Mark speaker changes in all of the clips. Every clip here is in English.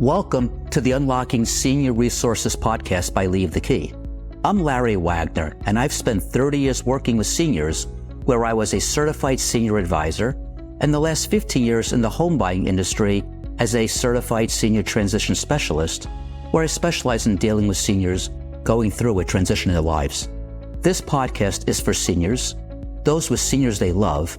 Speaker 1: Welcome to the Unlocking Senior Resources podcast by Leave the Key. I'm Larry Wagner, and I've spent 30 years working with seniors, where I was a certified senior advisor, and the last 15 years in the home buying industry as a certified senior transition specialist, where I specialize in dealing with seniors going through a transition in their lives. This podcast is for seniors, those with seniors they love,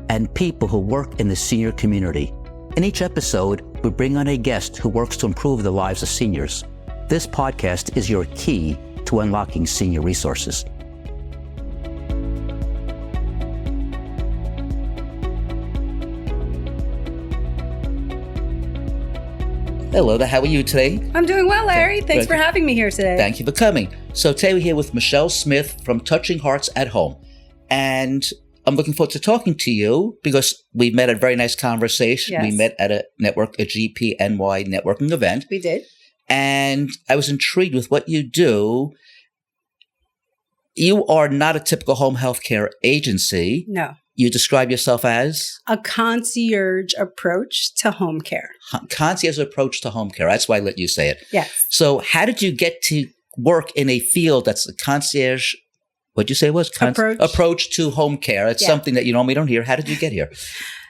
Speaker 1: and people who work in the senior community. In each episode, we bring on a guest who works to improve the lives of seniors. This podcast is your key to unlocking senior resources. Hello there, how are you today?
Speaker 2: I'm doing well, Larry. Thanks for having me here today.
Speaker 1: Thank you for coming. So today we're here with Michelle Smith from Touching Hearts at Home. And I'm looking forward to talking to you because we met at a very nice conversation.
Speaker 2: Yes.
Speaker 1: We met at a GPNY networking event.
Speaker 2: We did.
Speaker 1: And I was intrigued with what you do. You are not a typical home health care agency.
Speaker 2: No.
Speaker 1: You describe yourself as?
Speaker 2: A concierge approach to home care.
Speaker 1: Concierge approach to home care. That's why I let you say it.
Speaker 2: Yes.
Speaker 1: So how did you get to work in a field that's a concierge? What'd you say it was? Approach to home care. It's something that you normally don't hear. How did you get here?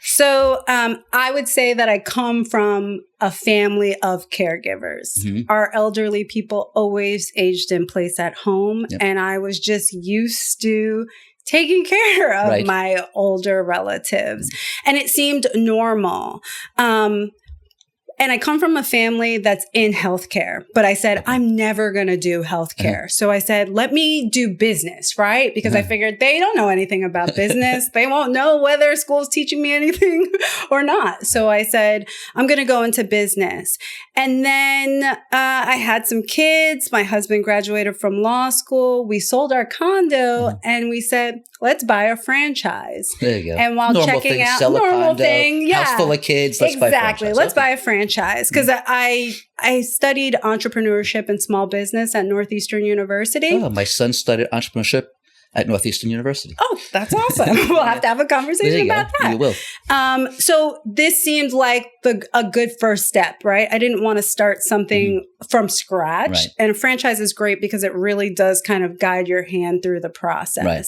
Speaker 2: So I would say that I come from a family of caregivers. Mm-hmm. Our elderly people always aged in place at home. Yep. And I was just used to taking care of my older relatives. Mm-hmm. And it seemed normal. And I come from a family that's in healthcare, but I said, I'm never going to do healthcare. So I said, let me do business, right? Because I figured they don't know anything about business. They won't know whether school's teaching me anything or not. So I said, I'm going to go into business. And then I had some kids. My husband graduated from law school. We sold our condo and we said, let's buy a franchise.
Speaker 1: There you go.
Speaker 2: And while checking out normal thing,
Speaker 1: house full of kids, let's buy a franchise.
Speaker 2: Let's buy a franchise. Because I studied entrepreneurship and small business at Northeastern University.
Speaker 1: Oh, my son studied entrepreneurship at Northeastern University.
Speaker 2: Oh, that's awesome. We'll have to have a conversation about that.
Speaker 1: You will.
Speaker 2: So this seemed like a good first step, right? I didn't want to start something from scratch. Right. And a franchise is great because it really does kind of guide your hand through the process. Right.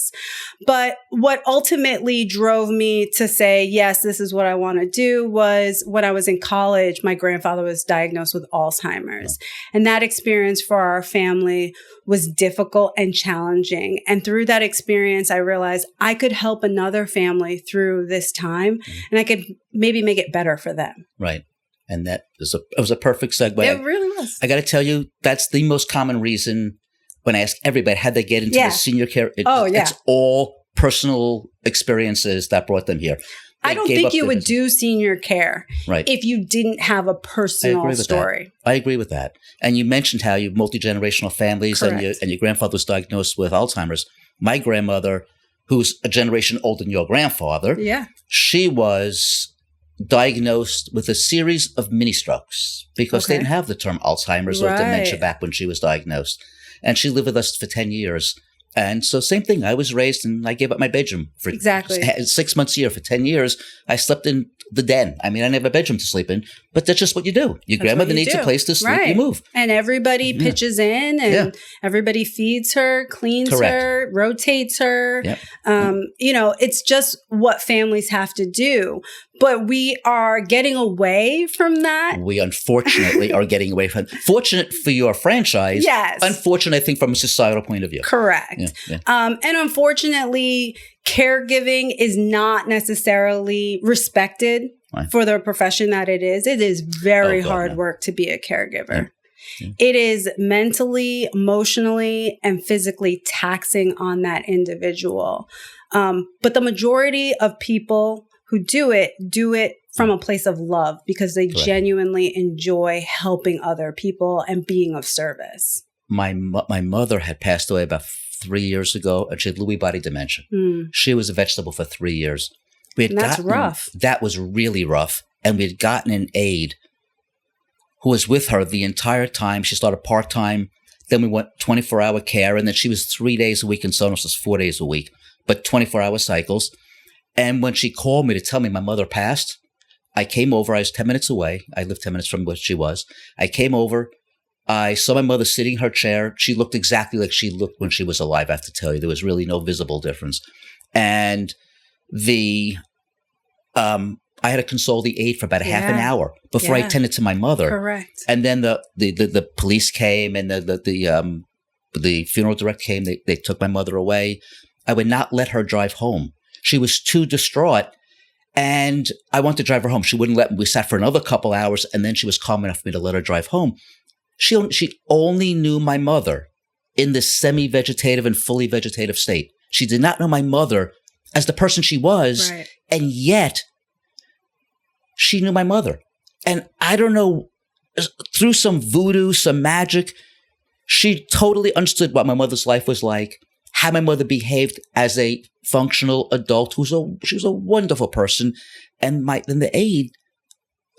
Speaker 2: But what ultimately drove me to say, yes, this is what I want to do was when I was in college, my grandfather was diagnosed with Alzheimer's. Oh. And that experience for our family was difficult and challenging. And through that experience, I realized I could help another family through this time and I could maybe make it better for them. Right.
Speaker 1: And it was a perfect segue.
Speaker 2: It really was.
Speaker 1: I got to tell you, that's the most common reason when I ask everybody how they get into the senior care. It's all personal experiences that brought them here.
Speaker 2: I don't think you would do senior care if you didn't have a personal story.
Speaker 1: I agree with that. And you mentioned how you have multi-generational families and your grandfather was diagnosed with Alzheimer's. My grandmother, who's a generation older than your grandfather, she was diagnosed with a series of mini strokes because they didn't have the term Alzheimer's or dementia back when she was diagnosed. And she lived with us for 10 years. And so same thing. I was raised and I gave up my bedroom for 6 months a year. For 10 years, I slept in the den. I mean, I didn't have a bedroom to sleep in, but that's just what you do. Your grandmother needs a place to sleep, you move.
Speaker 2: And everybody pitches in and everybody feeds her, cleans her, rotates her. Yep. It's just what families have to do. But we are getting away from that.
Speaker 1: We unfortunately are getting away from it. Fortunate for your franchise.
Speaker 2: Yes.
Speaker 1: Unfortunate, I think, from a societal point of view.
Speaker 2: Correct. Yeah. And unfortunately, caregiving is not necessarily respected for the profession that it is. It is very hard work to be a caregiver. Yeah. It is mentally, emotionally, and physically taxing on that individual. But the majority of people who do it from a place of love because they genuinely enjoy helping other people and being of service.
Speaker 1: My mother had passed away about 3 years ago, and she had Lewy body dementia. She was a vegetable for 3 years.
Speaker 2: That's rough.
Speaker 1: That was really rough. And we had gotten an aide who was with her the entire time. She started part-time. Then we went 24-hour care, and then she was 3 days a week, and Sonos was 4 days a week, but 24-hour cycles. And when she called me to tell me my mother passed, I came over. I was 10 minutes away. I lived 10 minutes from where she was. I came over. I saw my mother sitting in her chair. She looked exactly like she looked when she was alive, I have to tell you. There was really no visible difference. And I had to console the aide for about a half an hour before I attended to my mother.
Speaker 2: Correct.
Speaker 1: And then the police came and the funeral director came. They took my mother away. I would not let her drive home. She was too distraught. And I wanted to drive her home. She wouldn't let me. We sat for another couple hours, and then she was calm enough for me to let her drive home. She only knew my mother in this semi-vegetative and fully vegetative state. She did not know my mother as the person she was, and yet she knew my mother. And I don't know, through some voodoo, some magic, she totally understood what my mother's life was like, how my mother behaved as a functional adult she was a wonderful person. And then the aide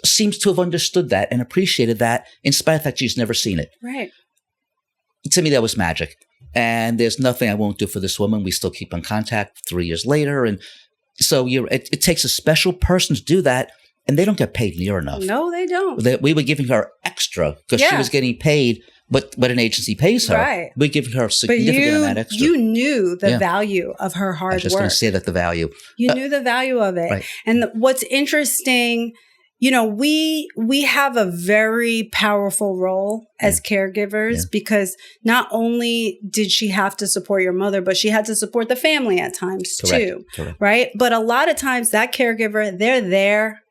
Speaker 1: seems to have understood that and appreciated that in spite of the fact she's never seen it.
Speaker 2: Right.
Speaker 1: To me, that was magic. And there's nothing I won't do for this woman. We still keep in contact 3 years later. And so it takes a special person to do that. And they don't get paid near enough.
Speaker 2: No, they don't.
Speaker 1: We were giving her extra because she was getting paid what an agency pays her.
Speaker 2: Right.
Speaker 1: We're giving her a significant amount extra.
Speaker 2: You knew the value of her hard work. I
Speaker 1: was just going to say that the value.
Speaker 2: You knew the value of it. Right. And what's interesting, we have a very powerful role as caregivers because not only did she have to support your mother, but she had to support the family at times too. Correct. Right? But a lot of times that caregiver, they're there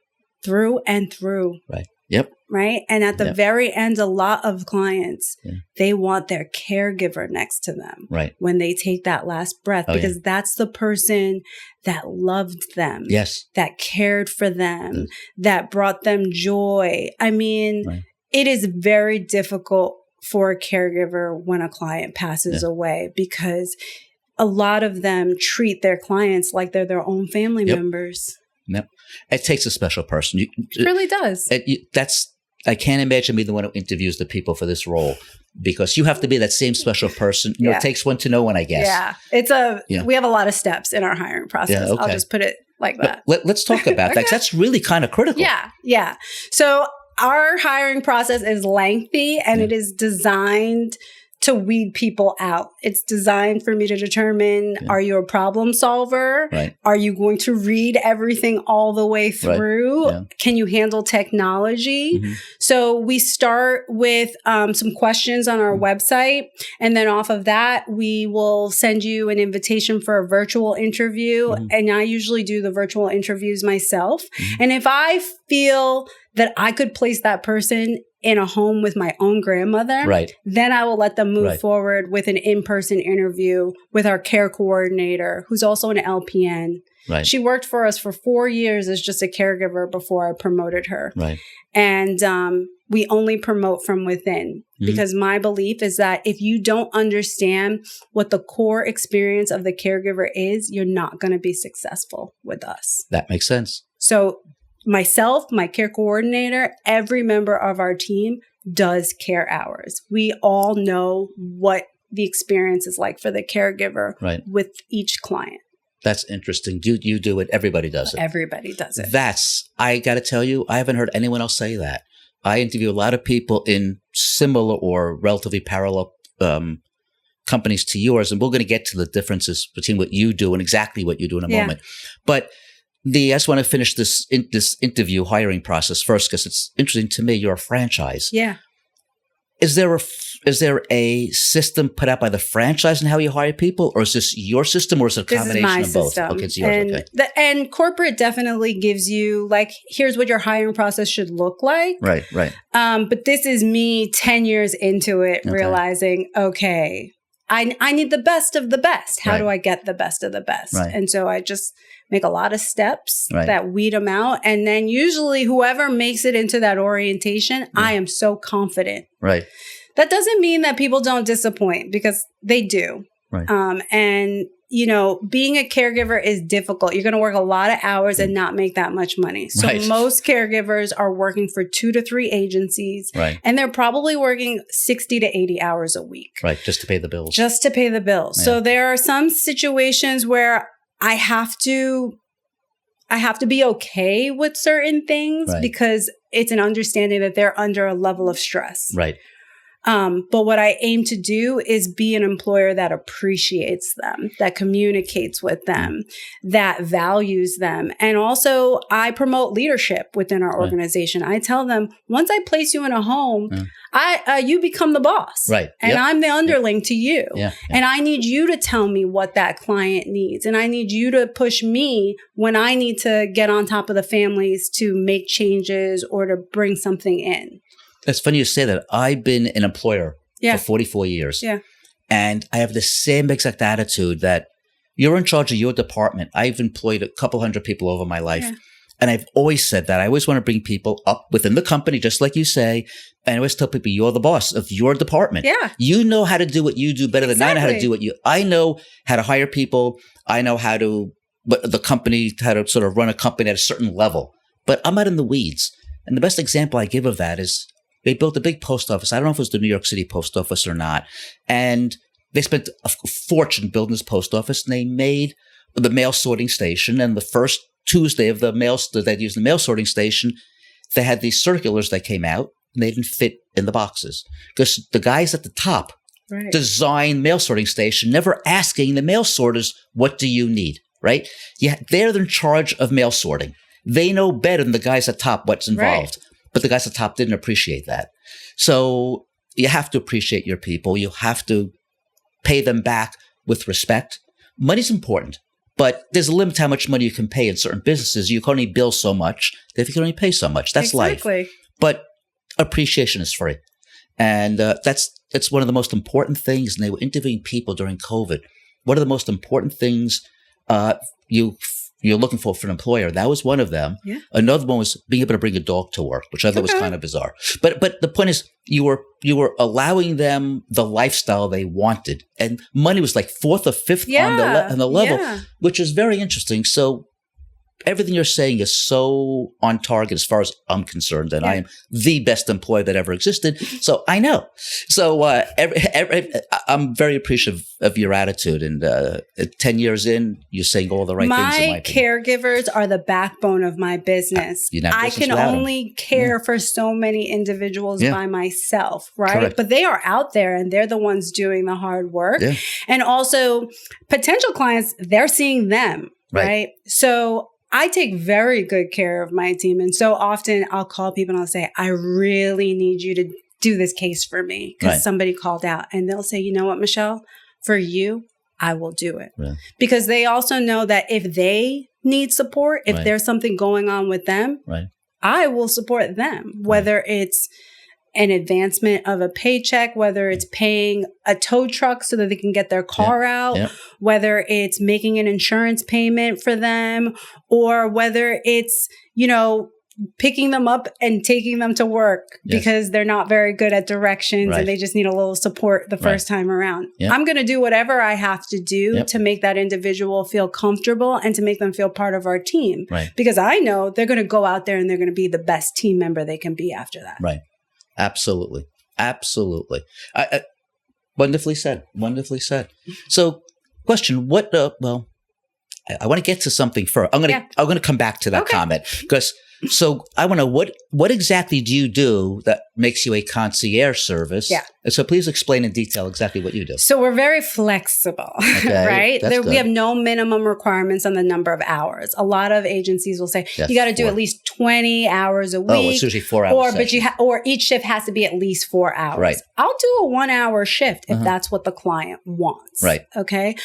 Speaker 2: through and through.
Speaker 1: Right. Yep.
Speaker 2: Right. And at the very end, a lot of clients, they want their caregiver next to them.
Speaker 1: Right.
Speaker 2: When they take that last breath, because that's the person that loved them.
Speaker 1: Yes.
Speaker 2: That cared for them, that brought them joy. I mean, it is very difficult for a caregiver when a client passes away because a lot of them treat their clients like they're their own family members.
Speaker 1: Yep. It takes a special person.
Speaker 2: It really does.
Speaker 1: I can't imagine being the one who interviews the people for this role because you have to be that same special person. It takes one to know one, I guess.
Speaker 2: Yeah. We have a lot of steps in our hiring process. I'll just put it like that.
Speaker 1: Let's talk about that. That's really kind of critical.
Speaker 2: Yeah. So our hiring process is lengthy and it is designed to weed people out. It's designed for me to determine, are you a problem solver?
Speaker 1: Right.
Speaker 2: Are you going to read everything all the way through? Right. Can you handle technology? Mm-hmm. So we start with some questions on our website. And then off of that, we will send you an invitation for a virtual interview. Mm-hmm. And I usually do the virtual interviews myself. Mm-hmm. And if I feel that I could place that person in a home with my own grandmother, then I will let them move forward with an in-person interview with our care coordinator, who's also an LPN.
Speaker 1: Right.
Speaker 2: She worked for us for 4 years as just a caregiver before I promoted her.
Speaker 1: Right.
Speaker 2: And we only promote from within because my belief is that if you don't understand what the core experience of the caregiver is, you're not going to be successful with us.
Speaker 1: That makes sense.
Speaker 2: So myself, my care coordinator, every member of our team does care hours. We all know what the experience is like for the caregiver with each client.
Speaker 1: That's interesting. You do it. Everybody does it.
Speaker 2: Everybody does it.
Speaker 1: I got to tell you, I haven't heard anyone else say that. I interview a lot of people in similar or relatively parallel companies to yours, and we're going to get to the differences between what you do and exactly what you do in a moment. But I just want to finish this interview hiring process first because it's interesting to me. You're a franchise.
Speaker 2: Yeah.
Speaker 1: Is there a system put out by the franchise in how you hire people, or is this your system, or is it a combination of both?
Speaker 2: System.
Speaker 1: Okay, it's yours.
Speaker 2: And corporate definitely gives you here's what your hiring process should look like.
Speaker 1: Right.
Speaker 2: But this is me 10 years into it, realizing, I need the best of the best. How do I get the best of the best?
Speaker 1: Right.
Speaker 2: And so I just make a lot of steps that weed them out. And then usually whoever makes it into that orientation, I am so confident.
Speaker 1: Right.
Speaker 2: That doesn't mean that people don't disappoint because they do.
Speaker 1: Right.
Speaker 2: And being a caregiver is difficult. You're going to work a lot of hours and not make that much money. So most caregivers are working for 2 to 3 agencies.
Speaker 1: Right.
Speaker 2: And they're probably working 60 to 80 hours a week.
Speaker 1: Right. Just to pay the bills.
Speaker 2: Yeah. So there are some situations where I have to I have to be okay with certain things because it's an understanding that they're under a level of stress.
Speaker 1: Right.
Speaker 2: But what I aim to do is be an employer that appreciates them, that communicates with them, that values them. And also I promote leadership within our organization. I tell them, once I place you in a home, you become the boss.
Speaker 1: Right.
Speaker 2: And I'm the underling to you.
Speaker 1: Yeah.
Speaker 2: And I need you to tell me what that client needs. And I need you to push me when I need to get on top of the families to make changes or to bring something in.
Speaker 1: It's funny you say that. I've been an employer for 44 years.
Speaker 2: Yeah.
Speaker 1: And I have the same exact attitude that you're in charge of your department. I've employed a couple hundred people over my life. Yeah. And I've always said that. I always want to bring people up within the company, just like you say. And I always tell people, you're the boss of your department.
Speaker 2: Yeah.
Speaker 1: You know how to do what you do better than I know how to do what you. I know how to hire people. I know how to, but the company, how to sort of run a company at a certain level. But I'm not in the weeds. And the best example I give of that is, they built a big post office. I don't know if it was the New York City post office or not. And they spent a fortune building this post office, and they made the mail sorting station. And the first Tuesday of the mail that they'd use the mail sorting station, they had these circulars that came out, and they didn't fit in the boxes because the guys at the top designed mail sorting station, never asking the mail sorters, what do you need? Right? Yeah, they're in charge of mail sorting. They know better than the guys at top what's involved. Right. But the guys at the top didn't appreciate that. So you have to appreciate your people. You have to pay them back with respect. Money's important, but there's a limit to how much money you can pay in certain businesses. You can only bill so much. If you can only pay so much, that's life. But appreciation is free. And that's one of the most important things. And they were interviewing people during COVID. What are the most important things you're looking for an employer? That was one of them. Yeah. Another one was being able to bring a dog to work, which I thought was kind of bizarre. But the point is, you were allowing them the lifestyle they wanted, and money was like fourth or fifth on the level, which is very interesting. So everything you're saying is so on target as far as I'm concerned, and I am the best employee that ever existed. So I know. So I'm very appreciative of your attitude. And 10 years in, you're saying all the right things. In my
Speaker 2: caregivers are the backbone of my business. I can only care for so many individuals by myself, right? Correct. But they are out there, and they're the ones doing the hard work. Yeah. And also, potential clients, they're seeing them, right? So I take very good care of my team. And so often I'll call people and I'll say, I really need you to do this case for me because somebody called out. And they'll say, you know what, Michelle, for you, I will do it. Right. Because they also know that if they need support, if there's something going on with them, I will support them, whether it's an advancement of a paycheck, whether it's paying a tow truck so that they can get their car out, whether it's making an insurance payment for them, or whether it's, picking them up and taking them to work because they're not very good at directions and they just need a little support the first time around. I'm going to do whatever I have to do to make that individual feel comfortable and to make them feel part of our team. Because I know they're going to go out there and they're going to be the best team member they can be after that.
Speaker 1: Right. Absolutely. Absolutely. Wonderfully said. Wonderfully said. So question, I want to get to something first. I'm going to come back to that comment because so I want to know what exactly do you do that makes you a concierge service? Yeah. And so please explain in detail exactly what you do.
Speaker 2: So we're very flexible, right? We have no minimum requirements on the number of hours. A lot of agencies will say you got to do at least 20 hours a week. Oh,
Speaker 1: it's usually 4 hours.
Speaker 2: Or each shift has to be at least 4 hours. Right. I'll do a 1 hour shift if that's what the client wants. Right. Okay.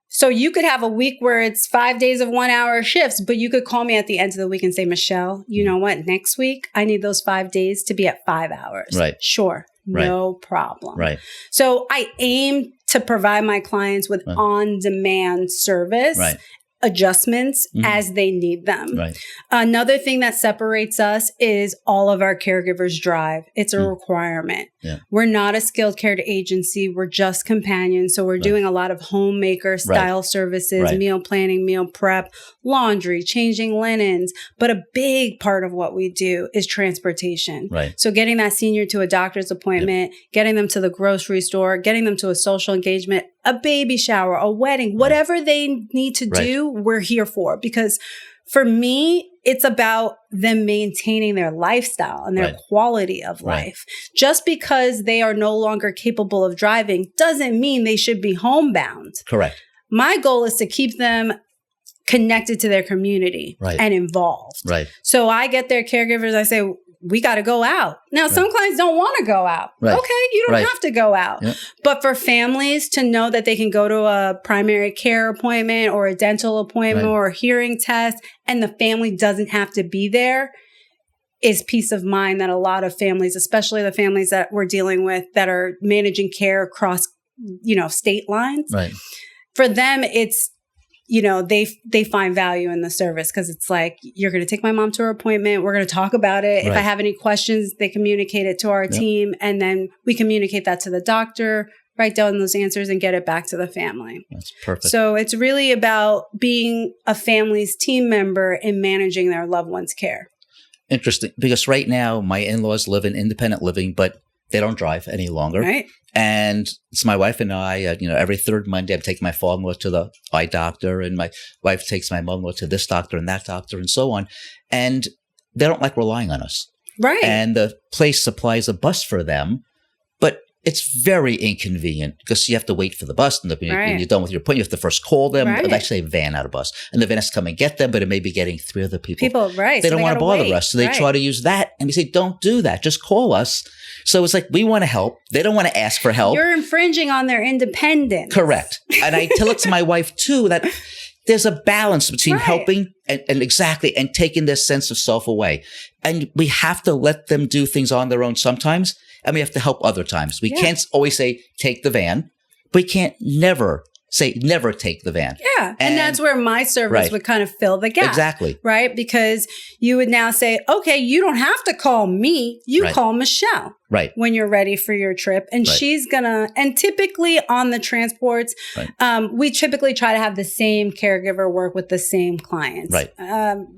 Speaker 2: So you could have a week where it's 5 days of 1 hour shifts, but you could call me at the end of the week and say, Michelle, you know what? Next week, I need those 5 days to be at 5 hours. Right. Sure. No problem. Right. So I aim to provide my clients with on-demand service. Right. Adjustments as they need them. Right. Another thing that separates us is all of our caregivers drive. It's a requirement. Yeah. We're not a skilled care agency. We're just companions. So we're doing a lot of homemaker style services, meal planning, meal prep, laundry, changing linens. But a big part of what we do is transportation. Right. So getting that senior to a doctor's appointment, getting them to the grocery store, getting them to a social engagement, a baby shower, a wedding, whatever they need to do, we're here for. Because for me, it's about them maintaining their lifestyle and their quality of life. Just because they are no longer capable of driving doesn't mean they should be homebound.
Speaker 1: Correct.
Speaker 2: My goal is to keep them connected to their community and involved. Right. So I get their caregivers, I say, we got to go out. Now, some clients don't want to go out. Okay, you don't have to go out. But for families to know that they can go to a primary care appointment or a dental appointment or a hearing test, and the family doesn't have to be there, is peace of mind that a lot of families, especially the families that we're dealing with that are managing care across, state lines. For them, it's, they find value in the service because it's like, you're going to take my mom to her appointment. We're going to talk about it. If I have any questions, they communicate it to our team. And then we communicate that to the doctor, write down those answers and get it back to the family. That's perfect. So it's really about being a family's team member in managing their loved one's care. Interesting. Because right now my in-laws live in independent living, but they don't drive any longer. Right. And it's my wife and I, every third Monday, I'm taking my father-in-law to the eye doctor, and my wife takes my mother-in-law to this doctor and that doctor and so on. And they don't like relying on us. Right. And the place supplies a bus for them, but it's very inconvenient because you have to wait for the bus. And when you're done with your appointment, you have to first call them. Right. Actually, a van, not a bus. And the van has to come and get them, but it may be getting 3 other people. They don't want to bother us. So they try to use that. And we say, don't do that. Just call us. So it's like, we want to help. They don't want to ask for help. You're infringing on their independence. Correct. And I tell it to my wife, too, that there's a balance between helping and taking their sense of self away. And we have to let them do things on their own sometimes. And we have to help other times. We can't always say, take the van. We can't never say, never take the van. Yeah. And that's where my service would kind of fill the gap. Exactly. Right? Because you would now say, okay, you don't have to call me. You call Michelle. Right. When you're ready for your trip. And she's and typically on the transports, we typically try to have the same caregiver work with the same clients. Right.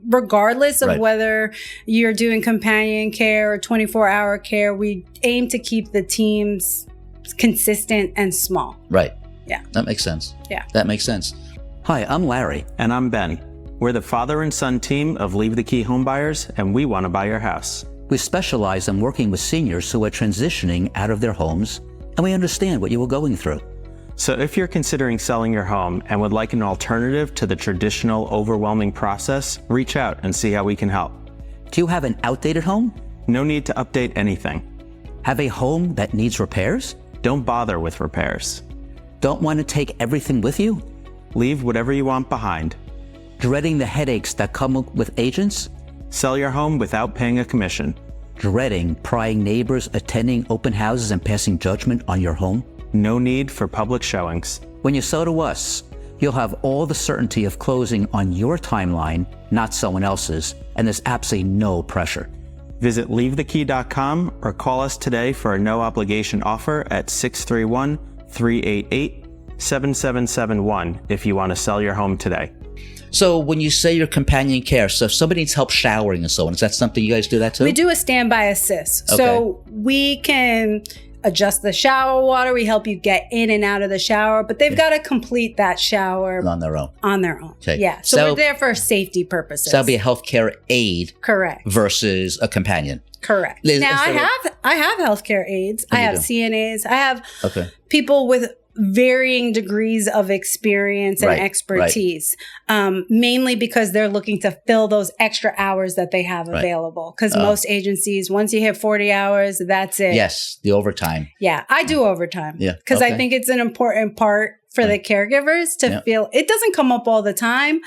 Speaker 2: Regardless of whether you're doing companion care or 24-hour care, we aim to keep the teams consistent and small. Right. Yeah. That makes sense. Yeah. That makes sense. Hi, I'm Larry. And I'm Ben. We're the father and son team of Leave the Key Homebuyers, and we want to buy your house. We specialize in working with seniors who are transitioning out of their homes, and we understand what you were going through. So if you're considering selling your home and would like an alternative to the traditional overwhelming process, reach out and see how we can help. Do you have an outdated home? No need to update anything. Have a home that needs repairs? Don't bother with repairs. Don't want to take everything with you? Leave whatever you want behind. Dreading the headaches that come with agents? Sell your home without paying a commission. Dreading prying neighbors attending open houses and passing judgment on your home? No need for public showings. When you sell to us, you'll have all the certainty of closing on your timeline, not someone else's, and there's absolutely no pressure. Visit leavethekey.com or call us today for a no-obligation offer at 631-388-7771 if you want to sell your home today. So when you say your companion care, so if somebody needs help showering and so on, is that something you guys do that too? We do a standby assist. Okay. So we can adjust the shower water. We help you get in and out of the shower, but they've got to complete that shower on their own. Okay. Yeah. So we're there for safety purposes. So that'll be a healthcare aid. Correct. Versus a companion. Correct. Now I have healthcare aides. I have CNAs. I have people with varying degrees of experience and expertise, mainly because they're looking to fill those extra hours that they have available. Because most agencies, once you hit 40 hours, that's it. Yes, the overtime. Yeah, I do overtime. Yeah, because I think it's an important part for the caregivers to feel. It doesn't come up all the time,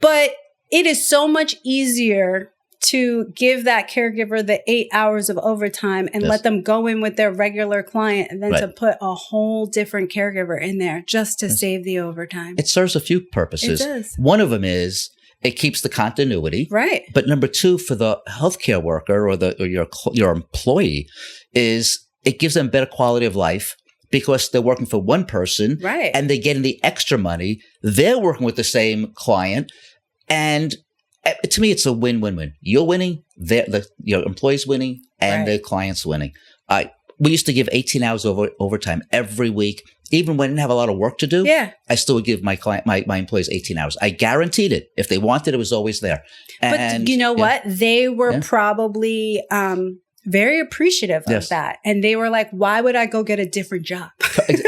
Speaker 2: but it is so much easier to give that caregiver the 8 hours of overtime and let them go in with their regular client and then to put a whole different caregiver in there just to save the overtime. It serves a few purposes. It does. One of them is it keeps the continuity. Right. But number two, for the healthcare worker or your employee, is it gives them better quality of life because they're working for one person and they're getting the extra money. They're working with the same client, and to me, it's a win-win-win. You're winning, your employee's winning, and the client's winning. We used to give 18 hours overtime every week.
Speaker 1: even when I didn't have a lot of work to do,
Speaker 2: Yeah.
Speaker 1: I still would give my employees 18 hours. I guaranteed it. If they wanted, it was always there.
Speaker 2: But you know what? They were probably very appreciative of that. And they were like, why would I go get a different job?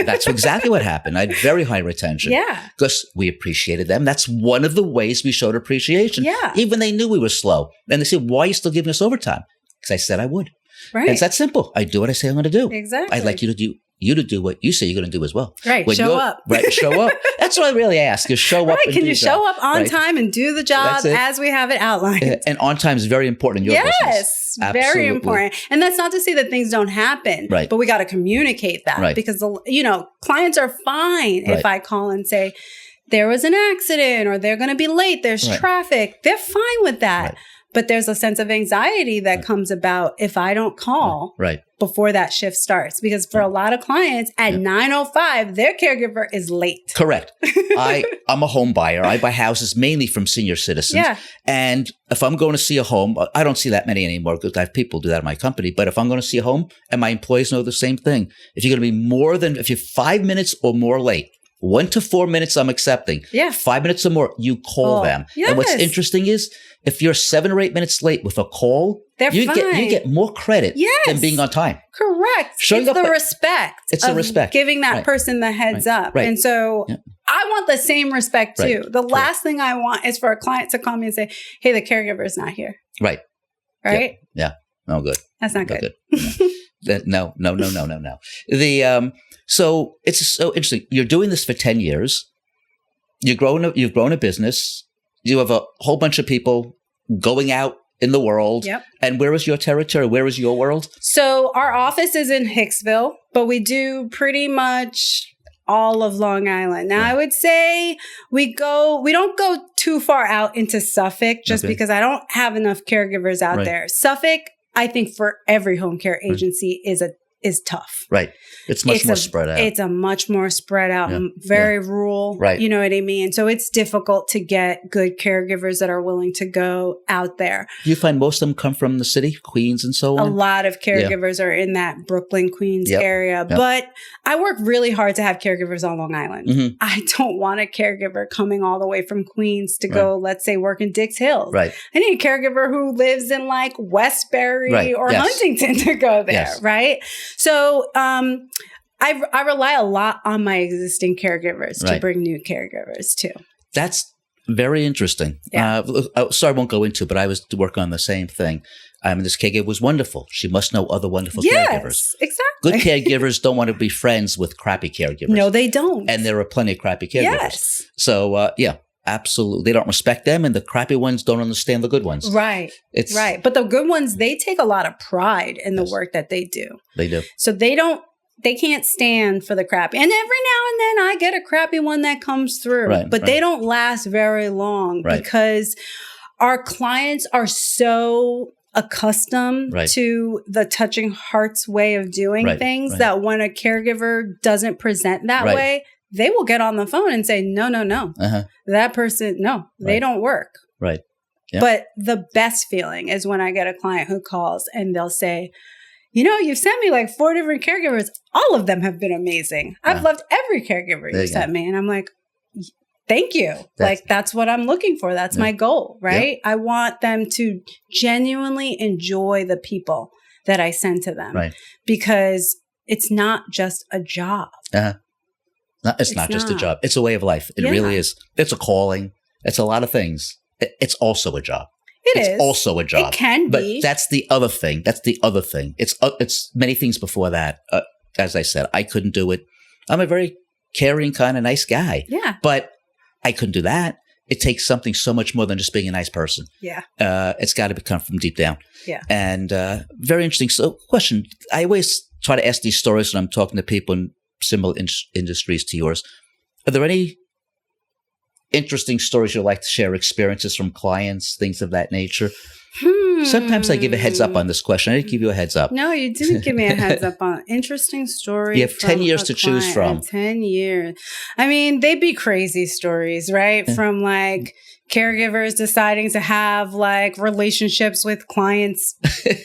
Speaker 1: That's exactly what happened. I had very high retention.
Speaker 2: Yeah.
Speaker 1: Because we appreciated them. That's one of the ways we showed appreciation.
Speaker 2: Yeah.
Speaker 1: Even they knew we were slow. And they said, why are you still giving us overtime? Because I said I would.
Speaker 2: Right.
Speaker 1: And it's that simple. I do what I say I'm going to do.
Speaker 2: Exactly.
Speaker 1: I'd like you to do what you say you're going to do as well.
Speaker 2: Right. Show up.
Speaker 1: Right. Show up. That's what I really ask is show up.
Speaker 2: Right. Can you show up on time and do the job as we have it outlined?
Speaker 1: And on time is very important in your business.
Speaker 2: Yes. Very important. And that's not to say that things don't happen.
Speaker 1: Right.
Speaker 2: But we got to communicate that.
Speaker 1: Right.
Speaker 2: Because, clients are fine if I call and say, there was an accident or they're going to be late. There's traffic. They're fine with that. Right. But there's a sense of anxiety that comes about if I don't call before that shift starts. Because for a lot of clients at 9:05, their caregiver is late.
Speaker 1: Correct. I'm a home buyer. I buy houses mainly from senior citizens. Yeah. And if I'm going to see a home, I don't see that many anymore because I have people do that in my company. But if I'm going to see a home and my employees know the same thing, if you're going to be if you're 5 minutes or more late, 1 to 4 minutes, I'm accepting. Yeah. 5 minutes or more, you call them. Yes. And what's interesting is if you're 7 or 8 minutes late with a call, you get more credit than being on time.
Speaker 2: Correct. It's the respect.
Speaker 1: It's the respect.
Speaker 2: Giving that person the heads up. Right. And so I want the same respect too. The last thing I want is for a client to call me and say, hey, the caregiver is not here.
Speaker 1: Right.
Speaker 2: Right?
Speaker 1: Yeah. No good.
Speaker 2: That's not good.
Speaker 1: No. So it's so interesting. You're doing this for 10 years. You've grown a business. You have a whole bunch of people going out in the world. Yep. And where is your territory? Where is your world?
Speaker 2: So our office is in Hicksville, but we do pretty much all of Long Island. Now, I would say we don't go too far out into Suffolk just because I don't have enough caregivers out there. Suffolk, I think for every home care agency is tough.
Speaker 1: Right. It's much more spread out.
Speaker 2: It's a much more spread out, very rural. Right. You know what I mean? So it's difficult to get good caregivers that are willing to go out there.
Speaker 1: Do you find most of them come from the city, Queens and so on?
Speaker 2: A lot of caregivers are in that Brooklyn, Queens area. Yep. But I work really hard to have caregivers on Long Island. Mm-hmm. I don't want a caregiver coming all the way from Queens to go, let's say, work in Dix Hills. Right. I need a caregiver who lives in like Westbury or Huntington to go there. Right. So I rely a lot on my existing caregivers to bring new caregivers too.
Speaker 1: That's very interesting. Yeah. I won't go into it, but I was working on the same thing. This caregiver was wonderful. She must know other wonderful caregivers. Exactly. Good caregivers don't want to be friends with crappy caregivers.
Speaker 2: No, they don't.
Speaker 1: And there are plenty of crappy caregivers. Yes. So, absolutely. They don't respect them, and the crappy ones don't understand the good ones. Right. Right. But the good ones, they take a lot of pride in the work that they do. They do. So they can't stand for the crappy. And every now and then I get a crappy one that comes through, but they don't last very long because our clients are so accustomed to the touching hearts way of doing things that when a caregiver doesn't present that way, they will get on the phone and say, no, that person, they don't work. Right. Yeah. But the best feeling is when I get a client who calls and they'll say, you've sent me like 4 different caregivers. All of them have been amazing. I've loved every caregiver you've sent me. And I'm like, thank you. That's what I'm looking for. That's my goal, right? I want them to genuinely enjoy the people that I send to them because it's not just a job. It's not just a job. It's a way of life. It really is. It's a calling. It's a lot of things. It's also a job. It's also a job. It can be. But that's the other thing. It's many things before that. As I said, I couldn't do it. I'm a very caring, kind of nice guy. Yeah. But I couldn't do that. It takes something so much more than just being a nice person. Yeah. It's got to come from deep down. Yeah. And very interesting. So, question. I always try to ask these stories when I'm talking to people in similar industries to yours. Are there any interesting stories you'd like to share, experiences from clients, things of that nature? Sometimes I give a heads up on this question. I didn't give you a heads up.
Speaker 2: No, you didn't give me a heads up on interesting story.
Speaker 1: You have 10 years to choose from.
Speaker 2: 10 years. I mean, they'd be crazy stories, right?
Speaker 1: Yeah.
Speaker 2: From like caregivers deciding to have like relationships with clients'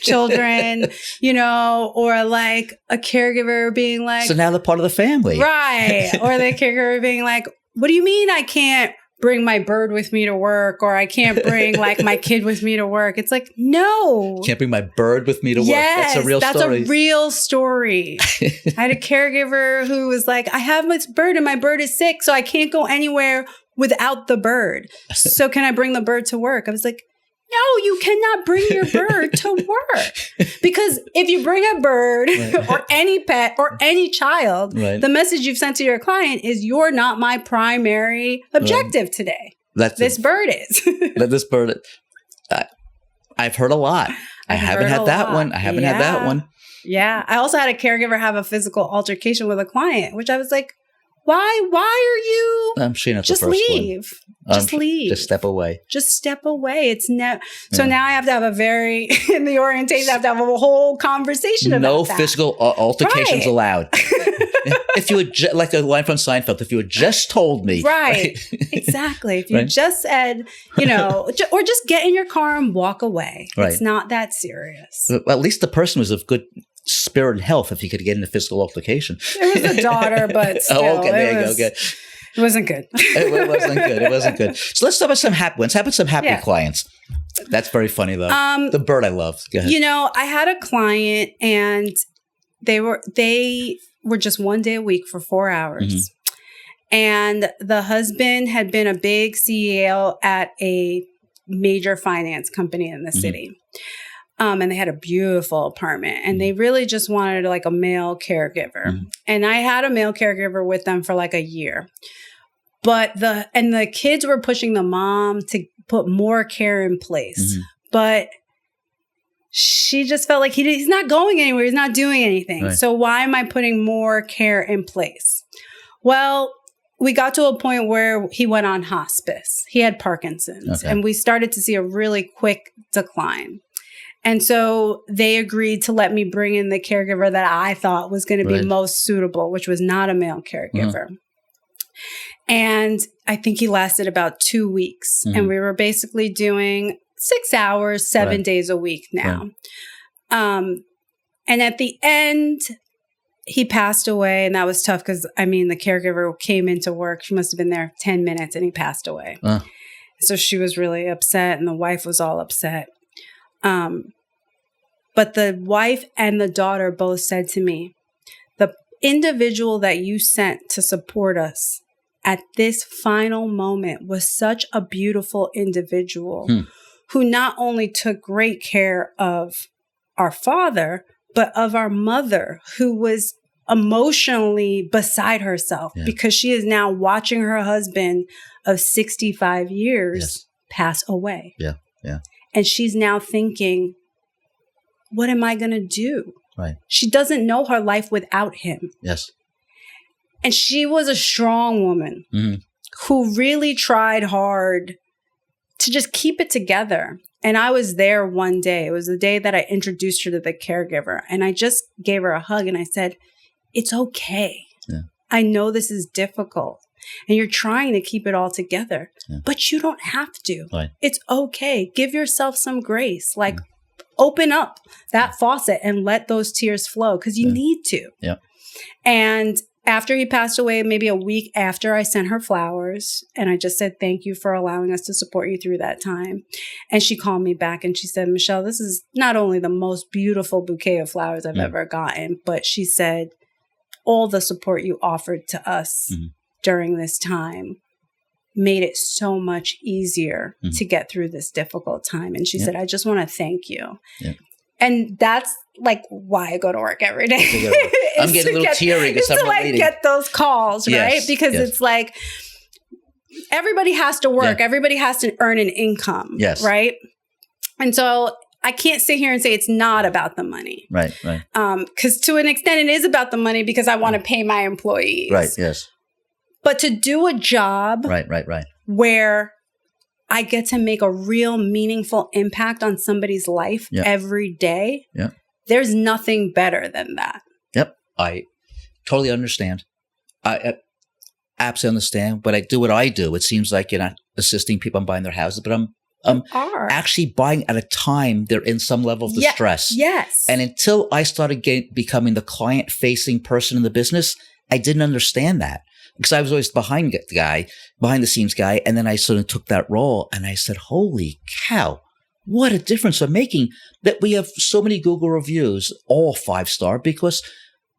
Speaker 2: children, you know, or like a caregiver being like,
Speaker 1: so now they're part of the family.
Speaker 2: Right. Or the caregiver being like, what do you mean I can't bring my bird with me to work, or I can't bring like my kid with me to work? It's like, no.
Speaker 1: Can't bring my bird with me to work.
Speaker 2: Yes,
Speaker 1: That's a real story.
Speaker 2: That's a real story. I had a caregiver who was like, I have this bird and my bird is sick, so I can't go anywhere without the bird. So can I bring the bird to work? I was like, no, you cannot bring your bird to work. Because if you bring a bird or any pet or any child, the message you've sent to your client is you're not my primary objective today. This bird is.
Speaker 1: This bird, I've heard a lot. I haven't had that one. I haven't had that one.
Speaker 2: Yeah. I also had a caregiver have a physical altercation with a client, which I was like, why are you?
Speaker 1: I'm sure not
Speaker 2: just
Speaker 1: the first
Speaker 2: leave.
Speaker 1: one.
Speaker 2: Just leave.
Speaker 1: Just step away.
Speaker 2: Just step away. It's So now I have to have in the orientation, I have to have a whole conversation about
Speaker 1: no
Speaker 2: that.
Speaker 1: physical altercations allowed. If you would, like the line from Seinfeld, if you had just told me.
Speaker 2: Right. Exactly. If you just said, you know, or just get in your car and walk away. Right. It's not that serious.
Speaker 1: Well, at least the person was of good spirit and health if you could get in a physical altercation.
Speaker 2: It was a daughter, but still.
Speaker 1: Oh, okay. There you go. Good.
Speaker 2: It wasn't good.
Speaker 1: It wasn't good. So let's talk about some happy ones. How about some happy clients? That's very funny, though. The bird I love. Go ahead.
Speaker 2: You know, I had a client and they were just 1 day a week for 4 hours. Mm-hmm. And the husband had been a big CEO at a major finance company in the city. And they had a beautiful apartment and they really just wanted like a male caregiver. And I had a male caregiver with them for like a year. But the kids were pushing the mom to put more care in place. But she just felt like he's not going anywhere. He's not doing anything. Right. So why am I putting more care in place? Well, we got to a point where he went on hospice. He had Parkinson's and we started to see a really quick decline. And so they agreed to let me bring in the caregiver that I thought was going to be most suitable, which was not a male caregiver. And I think he lasted about 2 weeks. And we were basically doing 6 hours, 7 days a week now. And at the end, he passed away. And that was tough because, I mean, the caregiver came into work. She must have been there 10 minutes and he passed away. So she was really upset and the wife was all upset. But the wife and the daughter both said to me, the individual that you sent to support us at this final moment was such a beautiful individual who not only took great care of our father, but of our mother, who was emotionally beside herself because she is now watching her husband of 65 years pass away. And she's now thinking, what am I going to do? She doesn't know her life without him. And she was a strong woman who really tried hard to just keep it together. And I was there one day. It was the day that I introduced her to the caregiver. And I just gave her a hug and I said, it's okay. I know this is difficult. And you're trying to keep it all together. But you don't have to. It's okay. Give yourself some grace. Like, open up that faucet and let those tears flow because you need to. And after he passed away, maybe a week after, I sent her flowers and I just said, thank you for allowing us to support you through that time. And she called me back and she said, Michelle, this is not only the most beautiful bouquet of flowers I've ever gotten, but she said, all the support you offered to us during this time made it so much easier to get through this difficult time. And she said, I just want to thank you. And that's like why I go to work every day.
Speaker 1: I'm getting a little teary because I'm relating.
Speaker 2: Get those calls, right? Because it's like everybody has to work. Everybody has to earn an income, right? And so I can't sit here and say it's not about the money. Because to an extent it is about the money because I want to pay my employees. But to do a job where I get to make a real meaningful impact on somebody's life every day.
Speaker 1: Yeah.
Speaker 2: There's nothing better than that.
Speaker 1: Yep. I totally understand. I absolutely understand. But I do what I do. It seems like you're not assisting people in buying their houses, but I'm actually buying at a time they're in some level of distress.
Speaker 2: Yes.
Speaker 1: And until I started becoming the client-facing person in the business, I didn't understand that. Because I was always behind the scenes guy. And then I sort of took that role and I said, holy cow, what a difference we're making that we have so many Google reviews, all 5-star, because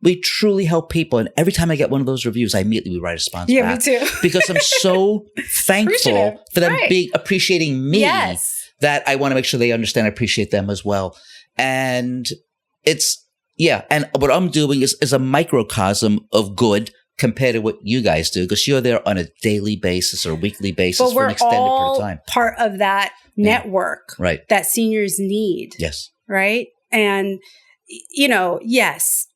Speaker 1: we truly help people. And every time I get one of those reviews, I immediately write a response back.
Speaker 2: Me too.
Speaker 1: Because I'm so thankful for them appreciating me that I want to make sure they understand, I appreciate them as well. And and what I'm doing is a microcosm of good compared to what you guys do, because you're there on a daily basis or weekly basis for an extended period of time.
Speaker 2: Part of that network that seniors need.
Speaker 1: Yes.
Speaker 2: Right. And, yes,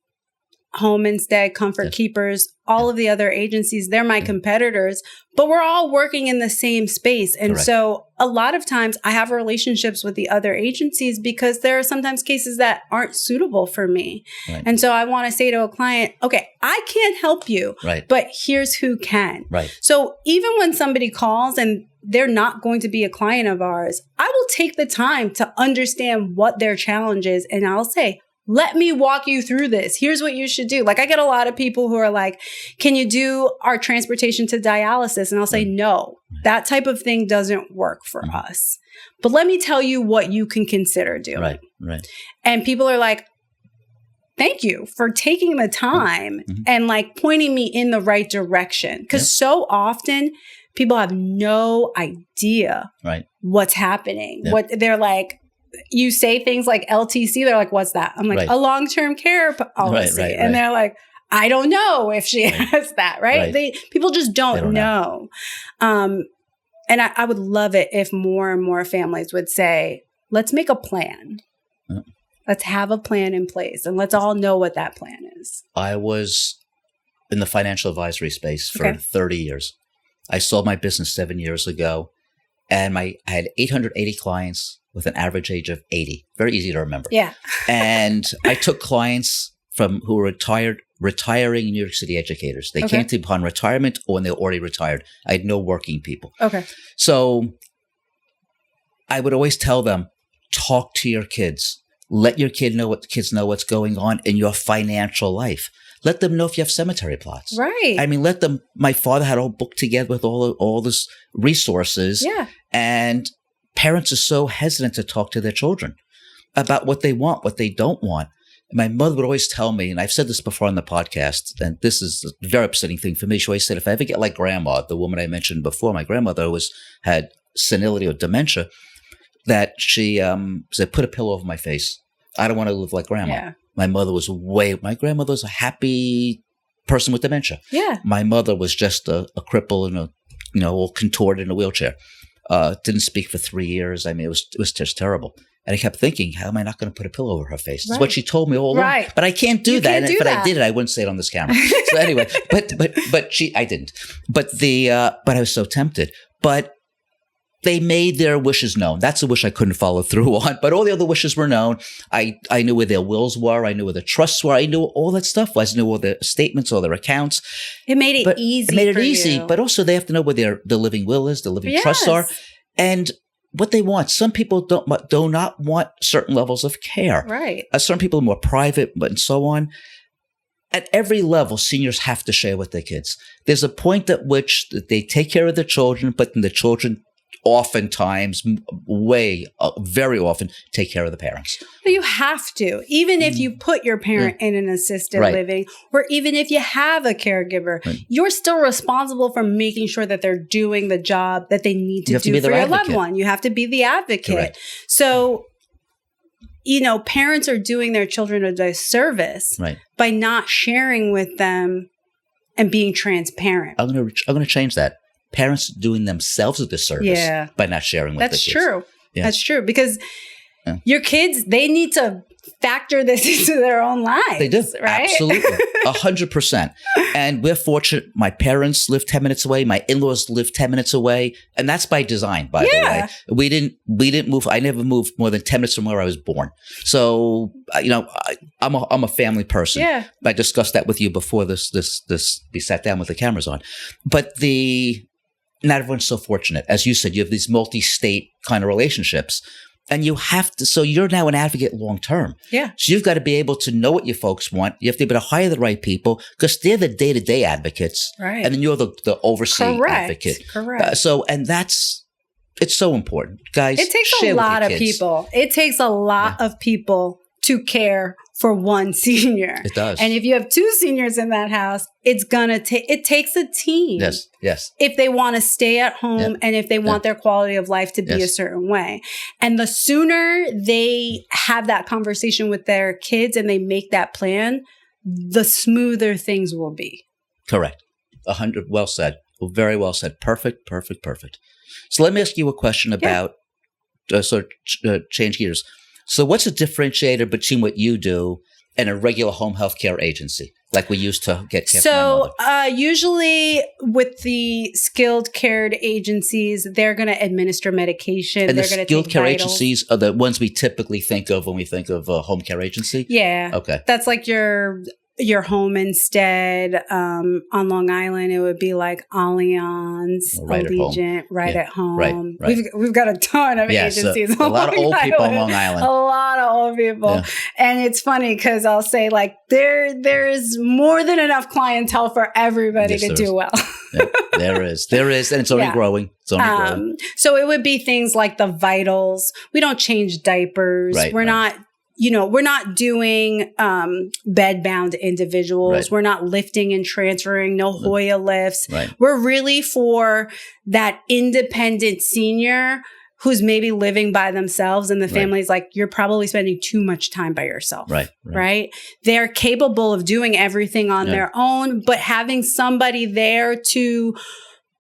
Speaker 2: Home Instead, Comfort Keepers, all of the other agencies, they're my competitors, but we're all working in the same space. And so a lot of times I have relationships with the other agencies because there are sometimes cases that aren't suitable for me. Right. And so I want to say to a client, okay, I can't help you, but here's who can. Right. So even when somebody calls and they're not going to be a client of ours, I will take the time to understand what their challenge is. And I'll say, let me walk you through this. Here's what you should do. Like, I get a lot of people who are like, can you do our transportation to dialysis? And I'll say, no, that type of thing doesn't work for us. But let me tell you what you can consider doing. Right. And people are like, thank you for taking the time and like pointing me in the right direction. Because so often people have no idea what's happening. What they're like, you say things like LTC, they're like, what's that? I'm like, a long-term care policy. And they're like, I don't know if she has that, People just don't know. And I would love it if more and more families would say, let's make a plan. Let's have a plan in place and let's all know what that plan is.
Speaker 1: I was in the financial advisory space for 30 years. I sold my business 7 years ago and I had 880 clients with an average age of 80. Very easy to remember. Yeah. And I took clients who were retiring New York City educators. They came to upon retirement or when they were already retired. I had no working people. Okay. So I would always tell them, talk to your kids. Let your kids know what's going on in your financial life. Let them know if you have cemetery plots. Right. I mean, my father had all booked together with all this resources. Yeah. And parents are so hesitant to talk to their children about what they want, what they don't want. And my mother would always tell me, and I've said this before on the podcast, and this is a very upsetting thing for me. She always said, if I ever get like grandma, the woman I mentioned before, my grandmother had senility or dementia, that she said, put a pillow over my face. I don't want to live like grandma. Yeah. My grandmother was a happy person with dementia. Yeah. My mother was just a cripple and all contorted in a wheelchair. Didn't speak for 3 years. I mean, it was just terrible. And I kept thinking, how am I not going to put a pillow over her face? It's what she told me all along. But I can't do that. I did it. I wouldn't say it on this camera. So anyway, I didn't. But I was so tempted. But they made their wishes known. That's a wish I couldn't follow through on. But all the other wishes were known. I knew where their wills were. I knew where the trusts were. I knew all that stuff was. I knew all their statements, all their accounts.
Speaker 2: It made it easy.
Speaker 1: It made it easy. But also they have to know where the living will is, the living trusts are, and what they want. Some people do not want certain levels of care. Right. Some people are more private, but and so on. At every level, seniors have to share with their kids. There's a point at which they take care of their children, but then the children oftentimes, very often, take care of the parents.
Speaker 2: But you have to, even if you put your parent in an assisted living, or even if you have a caregiver, you're still responsible for making sure that they're doing the job that they need to do for your loved one. You have to be the advocate. Correct. So, parents are doing their children a disservice by not sharing with them and being transparent.
Speaker 1: I'm going to change that. Parents doing themselves a disservice by not sharing with the kids.
Speaker 2: That's true. Yeah. That's true. Because your kids, they need to factor this into their own lives.
Speaker 1: They do.
Speaker 2: Right?
Speaker 1: Absolutely. 100%. And we're fortunate. My parents live 10 minutes away. My in-laws live 10 minutes away. And that's by design, by the way. We didn't move. I never moved more than 10 minutes from where I was born. So, I'm a family person.
Speaker 2: Yeah.
Speaker 1: I discussed that with you before this we sat down with the cameras on. But not everyone's so fortunate. As you said, you have these multi-state kind of relationships. And you have to, so you're now an advocate long term.
Speaker 2: Yeah.
Speaker 1: So you've got to be able to know what your folks want. You have to be able to hire the right people because they're the day-to-day advocates.
Speaker 2: Right.
Speaker 1: And then you're the overseeing advocate.
Speaker 2: Correct.
Speaker 1: It's so important. Guys,
Speaker 2: it takes a lot of people. It takes a lot of people to care for one senior.
Speaker 1: It does.
Speaker 2: And if you have two seniors in that house, it takes a team.
Speaker 1: Yes.
Speaker 2: If they want to stay at home and if they want their quality of life to be a certain way. And the sooner they have that conversation with their kids and they make that plan, the smoother things will be.
Speaker 1: Correct. 100. Well said. Very well said. Perfect. So let me ask you a question about change gears. So what's the differentiator between what you do and a regular home health care agency like we used to get care for my mother?
Speaker 2: Usually with the skilled care agencies, they're going to administer medication.
Speaker 1: And
Speaker 2: they're
Speaker 1: the
Speaker 2: going to
Speaker 1: skilled
Speaker 2: take
Speaker 1: care
Speaker 2: vitals.
Speaker 1: agencies are the ones we typically think of when we think of a home care agency?
Speaker 2: Yeah.
Speaker 1: Okay.
Speaker 2: That's like your home instead. On Long Island, it would be like Allianz, Allegiant, at home.
Speaker 1: Right.
Speaker 2: We've got a ton of agencies.
Speaker 1: A lot of old people on Long Island.
Speaker 2: A lot of old people. Yeah. And it's funny because I'll say like there is more than enough clientele for everybody to do well.
Speaker 1: There is. And it's only growing. Growing.
Speaker 2: So it would be things like the vitals. We don't change diapers. We're not doing bed-bound individuals.
Speaker 1: Right.
Speaker 2: We're not lifting and transferring, no Hoya lifts.
Speaker 1: Right.
Speaker 2: We're really for that independent senior who's maybe living by themselves and the family's like, you're probably spending too much time by yourself. Right? They're capable of doing everything on their own, but having somebody there to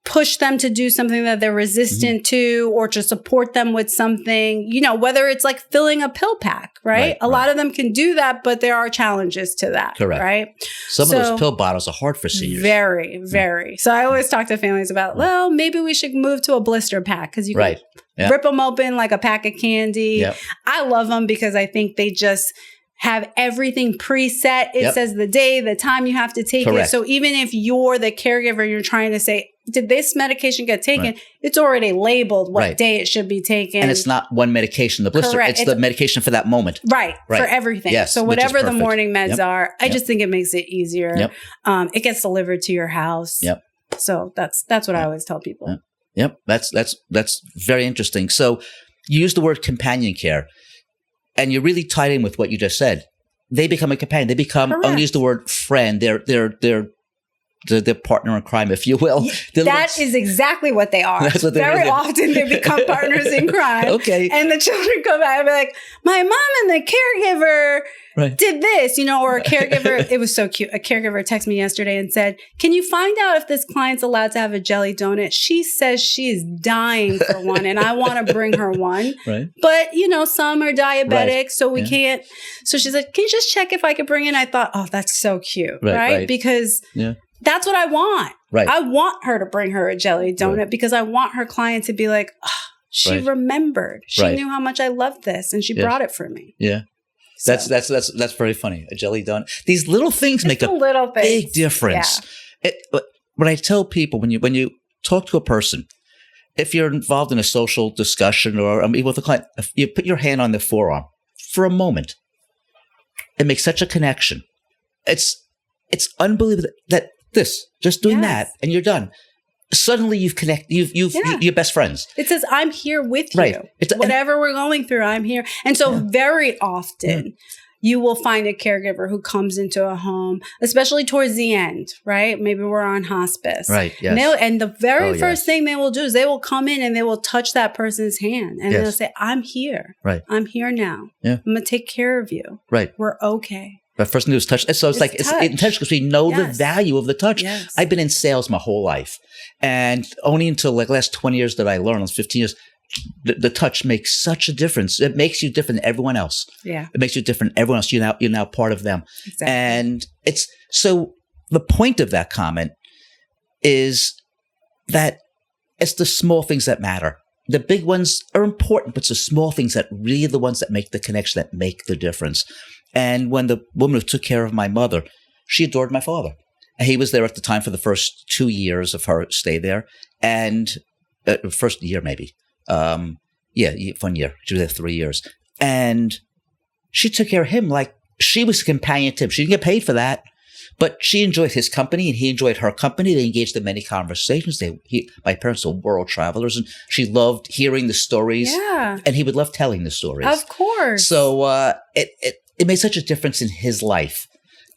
Speaker 2: push them to do something that they're resistant to or to support them with something, whether it's like filling a pill pack, right? A lot of them can do that, but there are challenges to that.
Speaker 1: Correct.
Speaker 2: Right?
Speaker 1: Some of those pill bottles are hard for seniors.
Speaker 2: Very, very. So I always talk to families about, well, maybe we should move to a blister pack because you can rip them open like a pack of candy. Yep. I love them because I think they just have everything preset. It says the day, the time you have to take it. So even if you're the caregiver, you're trying to say, did this medication get taken? It's already labeled what day it should be taken.
Speaker 1: And it's not one medication, the blister. It's the medication for that moment.
Speaker 2: Right. For everything.
Speaker 1: Yes,
Speaker 2: so whatever the morning meds are, I just think it makes it easier. It gets delivered to your house. So that's what I always tell people.
Speaker 1: That's very interesting. So you use the word companion care. And you're really tied in with what you just said. They become a companion. They become, I'm going to use the word friend. They're partner in crime, if you will.
Speaker 2: That is exactly what they are.
Speaker 1: That's what
Speaker 2: Very often they become partners in crime.
Speaker 1: Okay.
Speaker 2: And the children come back and be like, my mom and the caregiver did this, or a caregiver. It was so cute. A caregiver texted me yesterday and said, can you find out if this client's allowed to have a jelly donut? She says she is dying for one and I want to bring her one. But, some are diabetic, so we can't. So she said, can you just check if I could bring in? I thought, oh, that's so cute. Right? Because that's what I want. I want her to bring her a jelly donut because I want her client to be like, oh, she remembered. She knew how much I loved this and she brought it for me.
Speaker 1: Yeah. So. That's very funny. A jelly donut. These little things make a big difference. Yeah. When I tell people, when you talk to a person, if you're involved in a social discussion or with a client, if you put your hand on their forearm for a moment, it makes such a connection. It's unbelievable that just doing that and you're done. Suddenly you've connected, you're best friends.
Speaker 2: It says, I'm here with you. Whatever we're going through, I'm here. And so very often you will find a caregiver who comes into a home, especially towards the end, right? Maybe we're on hospice.
Speaker 1: Right, yes.
Speaker 2: And the very first thing they will do is they will come in and they will touch that person's hand. And they'll say, I'm here. Right. I'm here now. Yeah. I'm going to take care of you. Right. We're okay.
Speaker 1: But first thing to do is touch. So it's intentional because we know the value of the touch. Yes. I've been in sales my whole life. And only until like last 20 years that I learned, almost 15 years, the touch makes such a difference. It makes you different than everyone else.
Speaker 2: Yeah.
Speaker 1: It makes you different than everyone else. You're now part of them.
Speaker 2: Exactly.
Speaker 1: And it's so the point of that comment is that it's the small things that matter. The big ones are important, but it's the small things that really are the ones that make the connection, that make the difference. And when the woman who took care of my mother, she adored my father. And he was there at the time for the first 2 years of her stay there. And first year, maybe. 1 year. She was there 3 years. And she took care of him like she was a companion to him. She didn't get paid for that. But she enjoyed his company and he enjoyed her company. They engaged in many conversations. My parents were world travelers and she loved hearing the stories.
Speaker 2: Yeah.
Speaker 1: And he would love telling the stories.
Speaker 2: Of course.
Speaker 1: So it made such a difference in his life.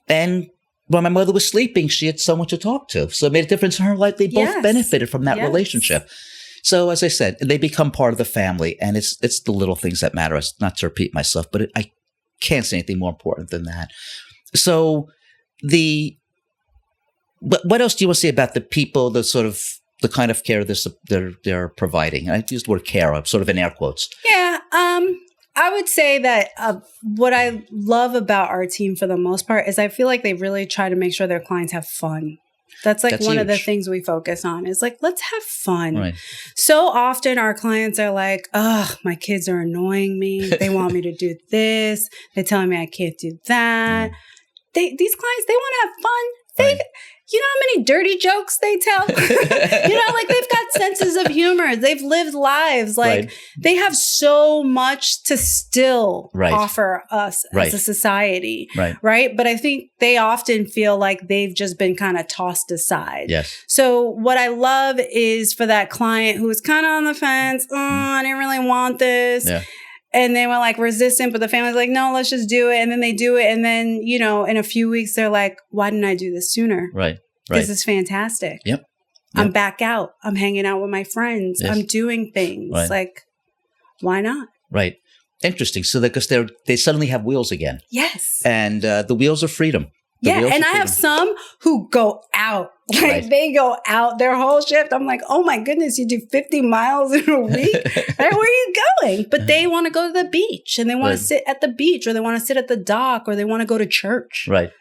Speaker 1: And when my mother was sleeping, she had someone to talk to. So it made a difference in her life. They both benefited from that relationship. So as I said, they become part of the family. And it's the little things that matter. It's not to repeat myself, but I can't say anything more important than that. So what else do you want to say about the people, the kind of care they're providing? I used the word care, sort of in air quotes.
Speaker 2: Yeah. I would say that what I love about our team for the most part is I feel like they really try to make sure their clients have fun. That's one huge. Of the things we focus on is like, let's have fun. Right. So often our clients are like, oh, my kids are annoying me. They want me to do this. They're telling me I can't do that. These clients, they want to have fun. You know how many dirty jokes they tell? Like they've got senses of humor. They've lived lives. Like they have so much to still offer us as a society. Right. But I think they often feel like they've just been kind of tossed aside.
Speaker 1: Yes.
Speaker 2: So what I love is for that client who is kind of on the fence. I didn't really want this. Yeah. And they were like resistant, but the family's like, no, let's just do it. And then they do it. And then, in a few weeks, they're like, why didn't I do this sooner?
Speaker 1: Right.
Speaker 2: This is fantastic.
Speaker 1: Yep.
Speaker 2: I'm back out. I'm hanging out with my friends. Yes. I'm doing things. Like, why not?
Speaker 1: Right. Interesting. So because they suddenly have wheels again.
Speaker 2: Yes.
Speaker 1: And the wheels of freedom.
Speaker 2: And I have some who go out. Like they go out their whole shift. I'm like, oh my goodness, you do 50 miles in a week? Where are you going? But they want to go to the beach and they want to sit at the beach or they want to sit at the dock or they want to go to church.
Speaker 1: Right.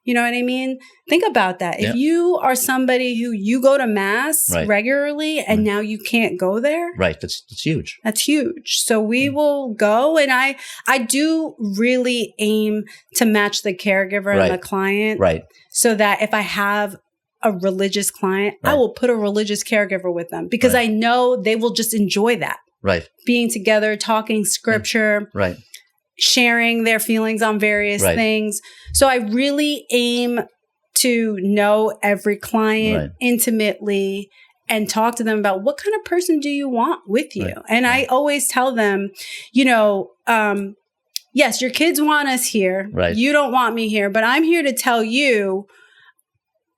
Speaker 2: You know what I mean? Think about that. If you are somebody who you go to mass regularly and now you can't go there.
Speaker 1: Right. That's huge.
Speaker 2: That's huge. So we will go. And I do really aim to match the caregiver and the client.
Speaker 1: Right.
Speaker 2: So that if I have a religious client, I will put a religious caregiver with them because I know they will just enjoy that.
Speaker 1: Right.
Speaker 2: Being together, talking scripture.
Speaker 1: Right.
Speaker 2: Sharing their feelings on various things. So I really aim to know every client intimately and talk to them about what kind of person do you want with you? And I always tell them, yes, your kids want us here. Right. You don't want me here, but I'm here to tell you,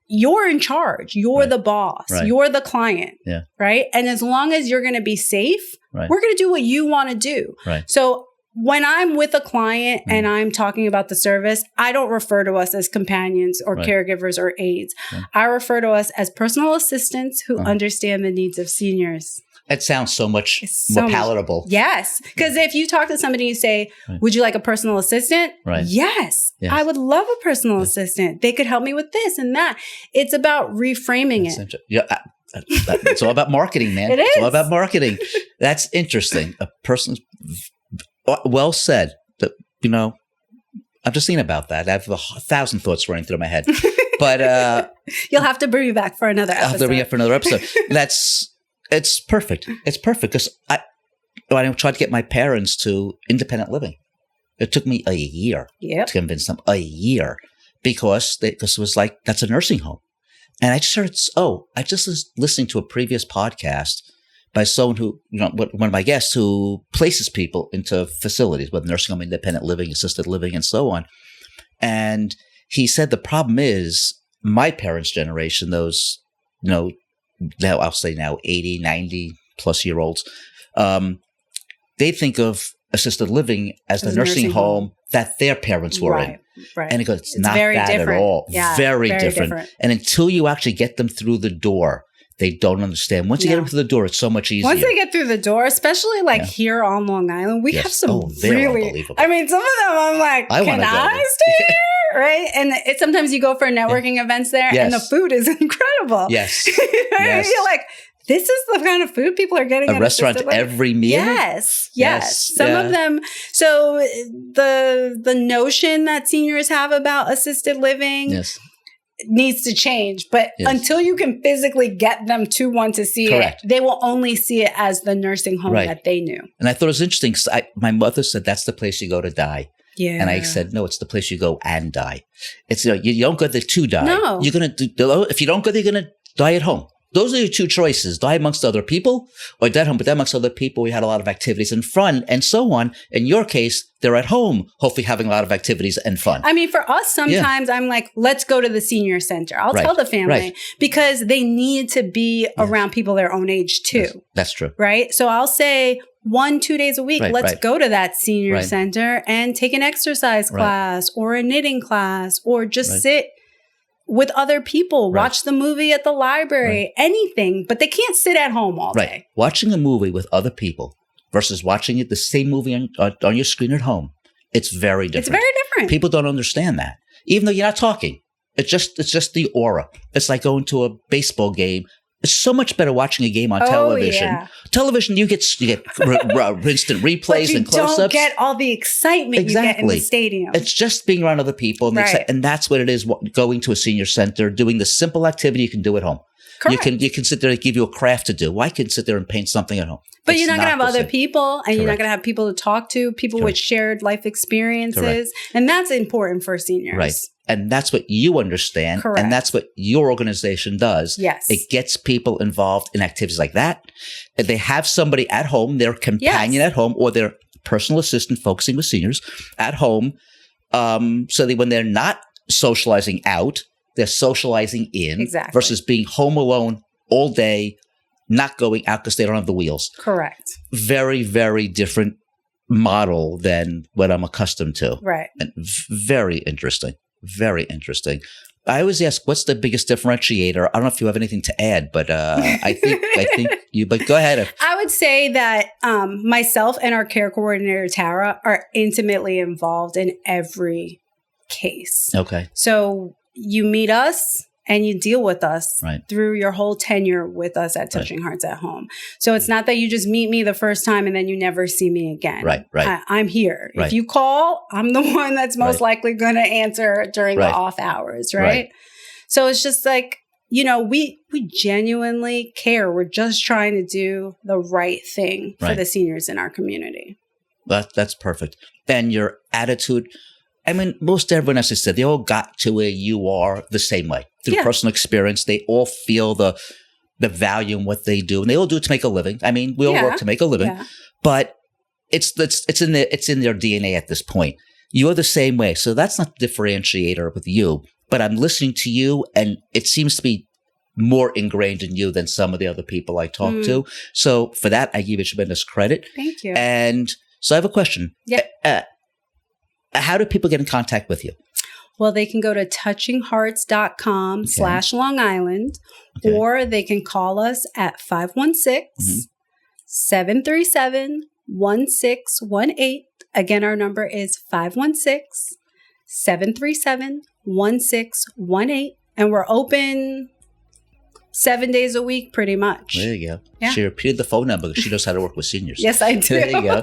Speaker 2: you're in charge. You're the boss. You're the client. Yeah. Right. And as long as you're going to be safe, we're going to do what you want to do. Right. So when I'm with a client and I'm talking about the service, I don't refer to us as companions or caregivers or aides. I refer to us as personal assistants who understand the needs of seniors.
Speaker 1: It sounds so much more palatable.
Speaker 2: Yes. Because if you talk to somebody and you say, would you like a personal assistant? Yes. I would love a personal assistant. They could help me with this and that. It's about reframing it.
Speaker 1: It's all about marketing, man.
Speaker 2: It is.
Speaker 1: It's all about marketing. That's interesting. A person... Well said. I'm just thinking about that. I have 1,000 thoughts running through my head. But
Speaker 2: you'll have to bring me back for another episode.
Speaker 1: I'll have to bring you back for another episode. It's perfect. It's perfect because I tried to get my parents to independent living. It took me a year to convince them. A year because it was like that's a nursing home, and I just heard. I just was listening to a previous podcast by someone who, one of my guests who places people into facilities, whether nursing home, independent living, assisted living, and so on. And he said the problem is my parents' generation, those, now I'll say now 80, 90 plus year olds, they think of assisted living as the nursing home that their parents were in. Right. And he goes, it's not that different. At all. Yeah, very different. And until you actually get them through the door, They don't understand. Once you get them through the door, it's so much easier.
Speaker 2: Once they get through the door, especially here on Long Island, we have some really, I mean, some of them I'm like, can I stay here? Right? And sometimes you go for networking events there and the food is incredible.
Speaker 1: Yes.
Speaker 2: Yes. You're like, this is the kind of food people are getting
Speaker 1: at a restaurant every meal.
Speaker 2: Yes. Some of them. So the notion that seniors have about assisted living needs to change. But until you can physically get them to want to see it, they will only see it as the nursing home that they knew.
Speaker 1: And I thought it was interesting because my mother said that's the place you go to die. Yeah. And I said, no, it's the place you go and die. It's, you don't go there to die. No. You're going to, if you don't go there, you're going to die at home. Those are your two choices, die amongst other people or die at home. But amongst other people, we had a lot of activities and fun and so on. In your case, they're at home, hopefully having a lot of activities and fun.
Speaker 2: I mean, for us, sometimes I'm like, let's go to the senior center. I'll tell the family because they need to be around people their own age too.
Speaker 1: Yes, that's true.
Speaker 2: Right? So I'll say 1-2 days a week, let's go to that senior center and take an exercise class or a knitting class or just sit with other people, watch the movie at the library, anything, but they can't sit at home all day.
Speaker 1: Watching a movie with other people versus watching the same movie on your screen at home, it's very different.
Speaker 2: It's very different.
Speaker 1: People don't understand that. Even though you're not talking, it's just the aura. It's like going to a baseball game. It's so much better watching a game on television. Yeah. Television, you get instant replays and close-ups.
Speaker 2: You don't get all the excitement you get in the stadium.
Speaker 1: It's just being around other people. And that's what it is, going to a senior center, doing the simple activity you can do at home. Correct. You can sit there and give you a craft to do. Well, I can sit there and paint something at home.
Speaker 2: But you're not going to have other people and you're not going to have people to talk to, people with shared life experiences. And that's important for seniors.
Speaker 1: Right. And that's what you understand. Correct. And that's what your organization does.
Speaker 2: Yes.
Speaker 1: It gets people involved in activities like that. If they have somebody at home, their companion at home or their personal assistant focusing with seniors at home. So that when they're not socializing out, they're socializing in versus being home alone all day, not going out because they don't have the wheels.
Speaker 2: Correct.
Speaker 1: Very, very different model than what I'm accustomed to.
Speaker 2: Right.
Speaker 1: And very interesting. Very interesting. I always ask, what's the biggest differentiator? I don't know if you have anything to add, but I think you, but go ahead.
Speaker 2: I would say that myself and our care coordinator, Tara, are intimately involved in every case.
Speaker 1: Okay.
Speaker 2: So you meet us and you deal with us through your whole tenure with us at Touching Hearts at Home. So it's not that you just meet me the first time and then you never see me again.
Speaker 1: Right.
Speaker 2: I'm here. If you call, I'm the one that's most likely going to answer during the off hours, right? So it's just like, we genuinely care. We're just trying to do the right thing for the seniors in our community.
Speaker 1: That's perfect. And your attitude, I mean, most everyone, as I said, they all got to where you are the same way. Through personal experience, they all feel the value in what they do. And they all do it to make a living. I mean, we all work to make a living. Yeah. But it's in their DNA at this point. You're the same way. So that's not the differentiator with you. But I'm listening to you, and it seems to be more ingrained in you than some of the other people I talk to. So for that, I give you tremendous credit.
Speaker 2: Thank you.
Speaker 1: And so I have a question. Yeah. How do people get in contact with you?
Speaker 2: Well, they can go to touchinghearts.com/Long Island, or they can call us at 516-737-1618. Again, our number is 516-737-1618. And we're open 7 days a week, pretty much.
Speaker 1: There you go.
Speaker 2: Yeah.
Speaker 1: She repeated the phone number because she knows how to work with seniors.
Speaker 2: Yes, I do.
Speaker 1: There you go.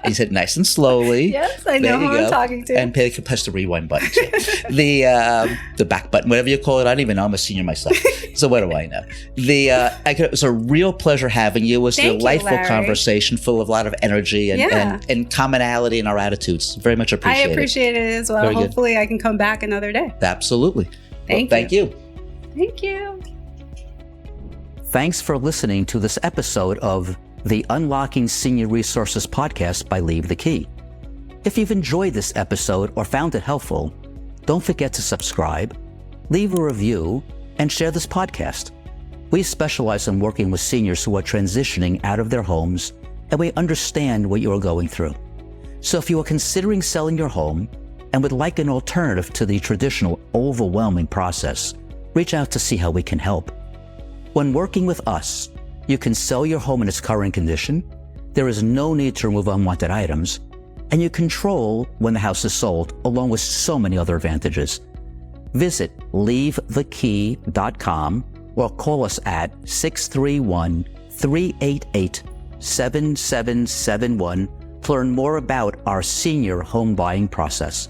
Speaker 1: He said nice and slowly.
Speaker 2: Yes, I know who I'm talking to.
Speaker 1: And press the rewind button too. The back button, whatever you call it. I don't even know. I'm a senior myself. So what do I know? It was a real pleasure having you. It was a delightful conversation full of a lot of energy and commonality in our attitudes. Very much appreciated.
Speaker 2: I appreciate it as well. Hopefully I can come back another day.
Speaker 1: Absolutely.
Speaker 2: Thank
Speaker 1: you.
Speaker 2: Thank you.
Speaker 1: Thanks for listening to this episode of the Unlocking Senior Resources podcast by Leave the Key. If you've enjoyed this episode or found it helpful, don't forget to subscribe, leave a review, and share this podcast. We specialize in working with seniors who are transitioning out of their homes, and we understand what you are going through. So if you are considering selling your home and would like an alternative to the traditional overwhelming process, reach out to see how we can help. When working with us, you can sell your home in its current condition, there is no need to remove unwanted items, and you control when the house is sold, along with so many other advantages. Visit leavethekey.com or call us at 631-388-7771 to learn more about our senior home buying process.